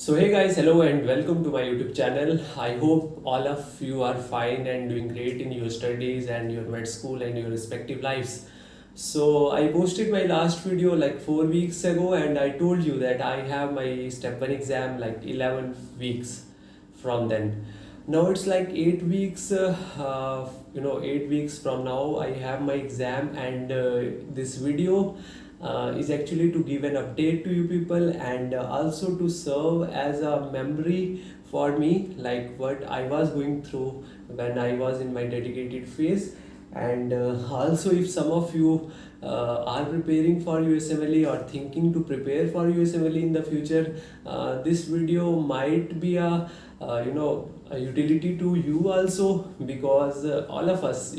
So hey guys, hello and welcome to my YouTube channel. I hope all of you are fine and doing great in your studies and your med school and your respective lives. So I posted my last video like 4 weeks ago and I told you that I have my step 1 exam like 11 weeks from then. Now it's like 8 weeks, 8 weeks from now I have my exam, and this video is actually to give an update to you people, and also to serve as a memory for me, like what I was going through when I was in my dedicated phase. And also, if some of you are preparing for USMLE or thinking to prepare for USMLE in the future, this video might be a utility to you also, because all of us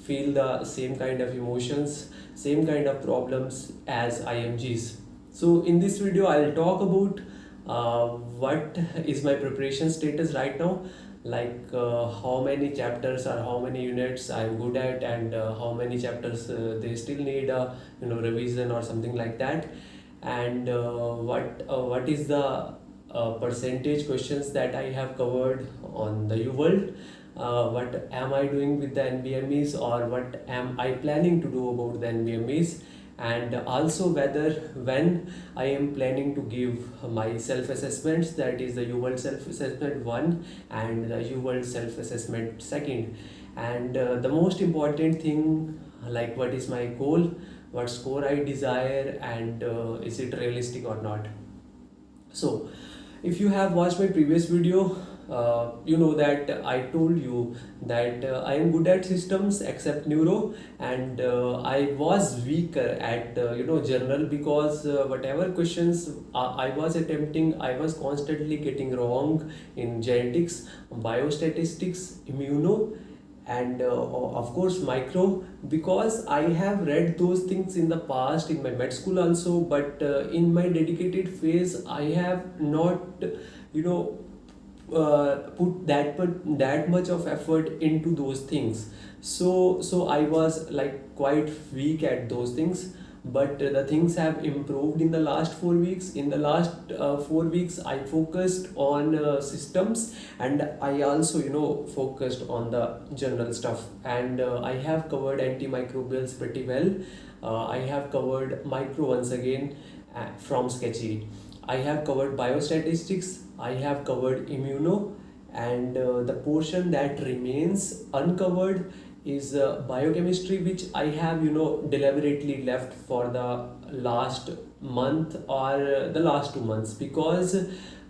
feel the same kind of emotions, same kind of problems as IMGs. So in this video I'll talk about what is my preparation status right now, like how many chapters or how many units I'm good at, and how many chapters they still need a revision or something like that, and what is the percentage questions that I have covered on the UWorld. What am I doing with the NVMEs, or what am I planning to do about the NVMEs, and also whether when I am planning to give my self-assessments, that is the UWorld self-assessment 1 and the UWorld self-assessment 2, and the most important thing, like what is my goal, what score I desire, and is it realistic or not. So if you have watched my previous video, you know that I told you that I am good at systems except neuro, and I was weaker at general, because whatever questions I was attempting, I was constantly getting wrong in genetics, biostatistics, immuno, and of course micro, because I have read those things in the past in my med school also, but in my dedicated phase I have not put that much of effort into those things. So I was like quite weak at those things, but the things have improved in the last 4 weeks. In the last 4 weeks I focused on systems, and I also focused on the general stuff, and I have covered antimicrobials pretty well. I have covered micro once again from sketchy. I have covered biostatistics, I have covered immuno, and the portion that remains uncovered is biochemistry, which I have deliberately left for the last month or the last 2 months, because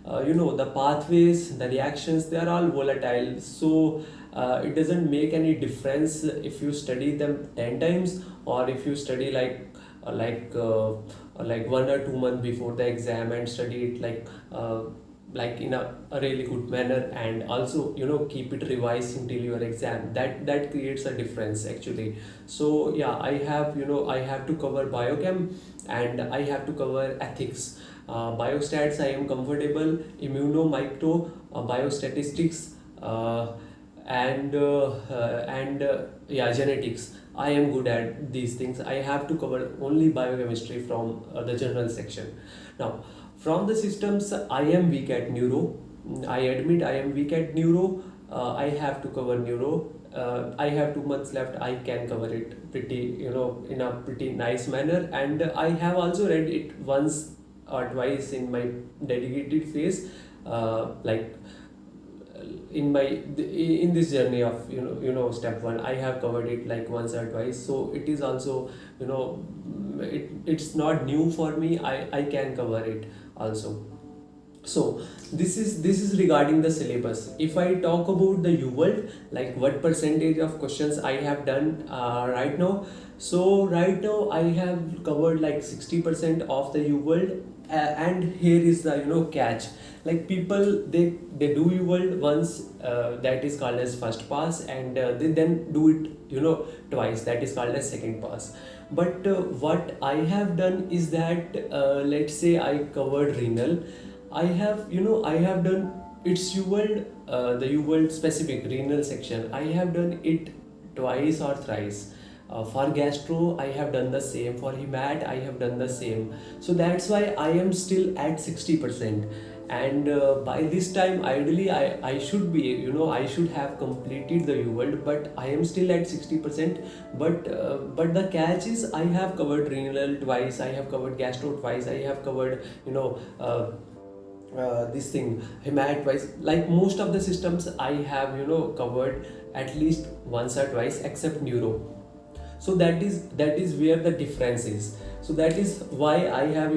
the pathways, the reactions, they are all volatile. So it doesn't make any difference if you study them 10 times, or if you study like 1 or 2 months before the exam and study it like in a really good manner, and also keep it revising till your exam. That creates a difference actually. So yeah, I have to cover biochem, and I have to cover ethics. Biostats I am comfortable, immuno, micro, biostatistics, and genetics, I am good at these things. I have to cover only biochemistry from the general section. Now from the systems, I am weak at neuro. I admit I am weak at neuro. I have to cover neuro. I have 2 months left. I can cover it pretty in a pretty nice manner, and I have also read it once or twice in my dedicated phase, like in this journey of step 1. I have covered it like once or twice, so it is also it's not new for me. I can cover it also. So this is regarding the syllabus. If I talk about the UWorld, like what percentage of questions I have done right now. So right now I have covered like 60% of the UWorld, and here is the catch. Like people, they do UWorld once, that is called as first pass, and they then do it twice, that is called as second pass. But what I have done is that let's say I covered renal. I have done its UWorld, the UWorld specific renal section. I have done it twice or thrice. For gastro, I have done the same. For hemat, I have done the same. So that's why I am still at 60%. and by this time ideally I should be, I should have completed the UWorld, but I am still at 60%. But the catch is I have covered renal twice, I have covered gastro twice, I have covered this thing hemat twice. Like most of the systems I have covered at least once or twice except neuro. So that is where the difference is. So that is why I have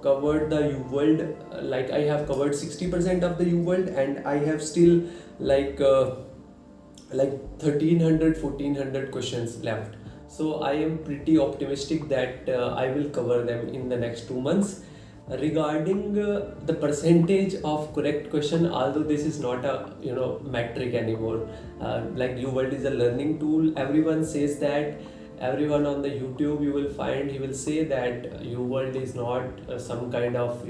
covered the UWorld, like I have covered 60% of the UWorld, and I have still like 1300 questions left. So I am pretty optimistic that I will cover them in the next 2 months. Regarding the percentage of correct question, although this is not a metric anymore, like UWorld is a learning tool. Everyone says that. Everyone on the YouTube you will find, he will say that UWorld is not some kind of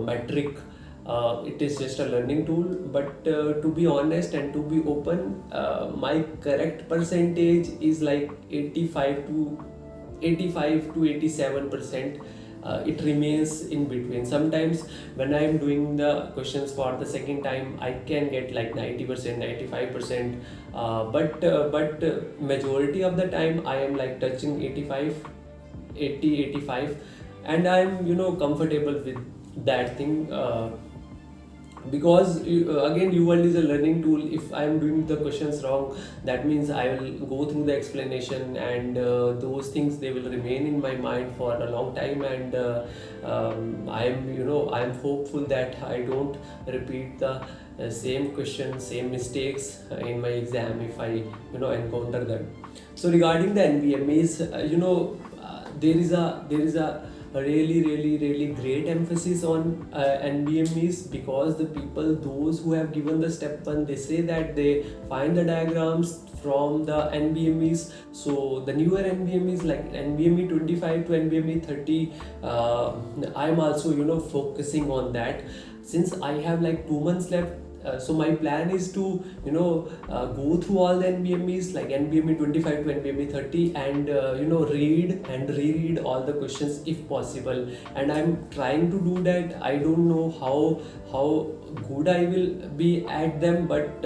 metric. It is just a learning tool. But to be honest and to be open, my correct percentage is like 85 to 87%. It remains in between. Sometimes when I am doing the questions for the second time, I can get like 90%, 95%, but majority of the time I am like touching 85, and I am comfortable with that thing. Because again, UWorld is a learning tool. If I am doing the questions wrong, that means I will go through the explanation, and those things, they will remain in my mind for a long time. And I am hopeful that I don't repeat the same questions, same mistakes in my exam if I encounter them. So regarding the NVMEs, there is a really great emphasis on NVMEs, because the people, those who have given the step 1, they say that they find the diagrams from the NVMEs. So the newer NVMEs like NVMe 25 to NVMe 30, I'm also focusing on that, since I have like 2 months left. So my plan is to go through all the NVMEs like NVMe 25 to NVMe 30, and read and reread all the questions if possible. And I'm trying to do that. I don't know how good I will be at them, but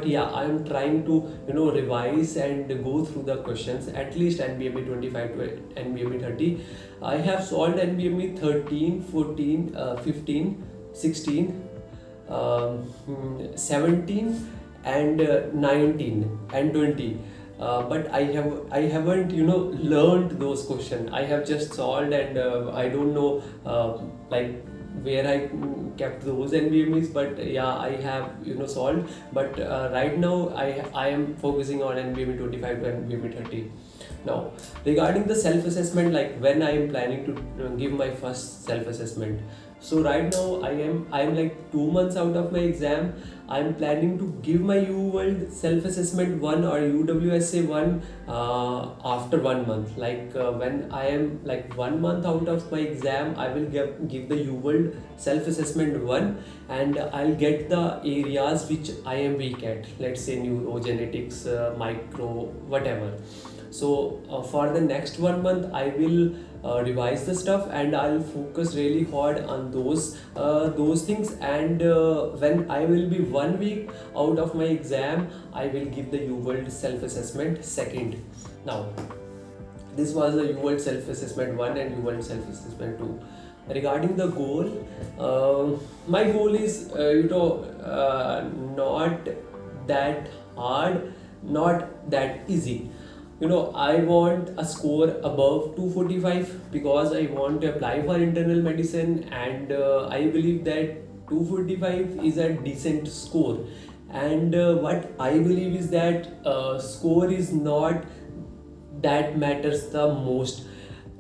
yeah, I'm trying to revise and go through the questions, at least NVMe 25 to NVMe 30. I have solved NVMe 13, 14, 15, 16, 17 and 19 and 20, but I haven't learned those questions. I have just solved, and I don't know like where I kept those NVMEs, but yeah, I have solved. But right now I am focusing on NVMe 25 to NVMe 30. Now regarding the self-assessment, like when I am planning to give my first self-assessment. So right now I am like 2 months out of my exam. I am planning to give my UWorld self-assessment 1 or UWSA 1 after 1 month. Like when I am like 1 month out of my exam, I will give the UWorld self-assessment 1, and I'll get the areas which I am weak at. Let's say neurogenetics, micro, whatever. So for the next 1 month, I will revise the stuff, and I'll focus really hard on those things. And when I will be 1 week out of my exam, I will give the UWorld self-assessment 2nd. Now this was the UWorld self-assessment 1 and UWorld self-assessment 2. Regarding the goal, my goal is not that hard, not that easy. I want a score above 245, because I want to apply for internal medicine, and I believe that 245 is a decent score. And what I believe is that score is not that matters the most.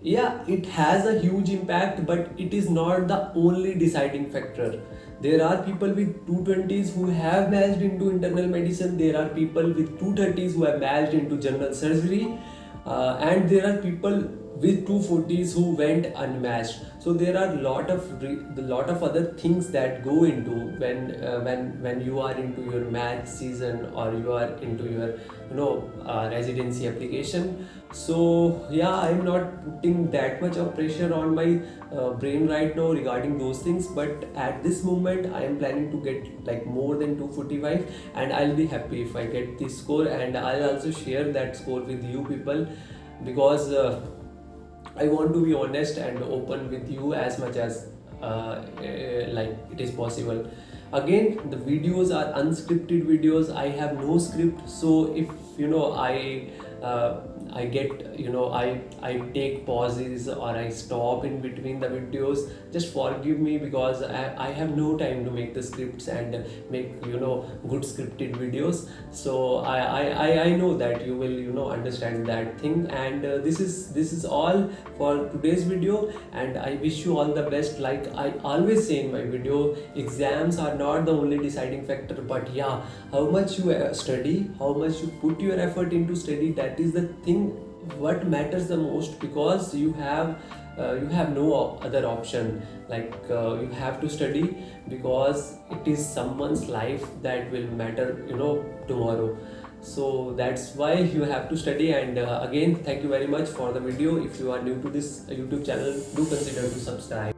Yeah, it has a huge impact, but it is not the only deciding factor. There are people with 220s who have matched into internal medicine. There are people with 230s who have matched into general surgery, and there are people with 240s who went unmatched. So there are lot of other things that go into when you are into your math season, or you are into your residency application. So yeah, I'm not putting that much of pressure on my brain right now regarding those things, but at this moment I am planning to get like more than 245, and I'll be happy if I get this score, and I'll also share that score with you people, because I want to be honest and open with you as much as like it is possible. Again, the videos are unscripted videos. I have no script, so if uh, I get I take pauses or I stop in between the videos, just forgive me, because I have no time to make the scripts and make good scripted videos. So I know that you will understand that thing, and this is all for today's video, and I wish you all the best. Like I always say in my video, exams are not the only deciding factor, but yeah, how much you study, how much you put your effort into study, that is the thing what matters the most, because you have no other option. Like you have to study, because it is someone's life that will matter tomorrow. So that's why you have to study. And again, thank you very much for the video. If you are new to this YouTube channel, do consider to subscribe.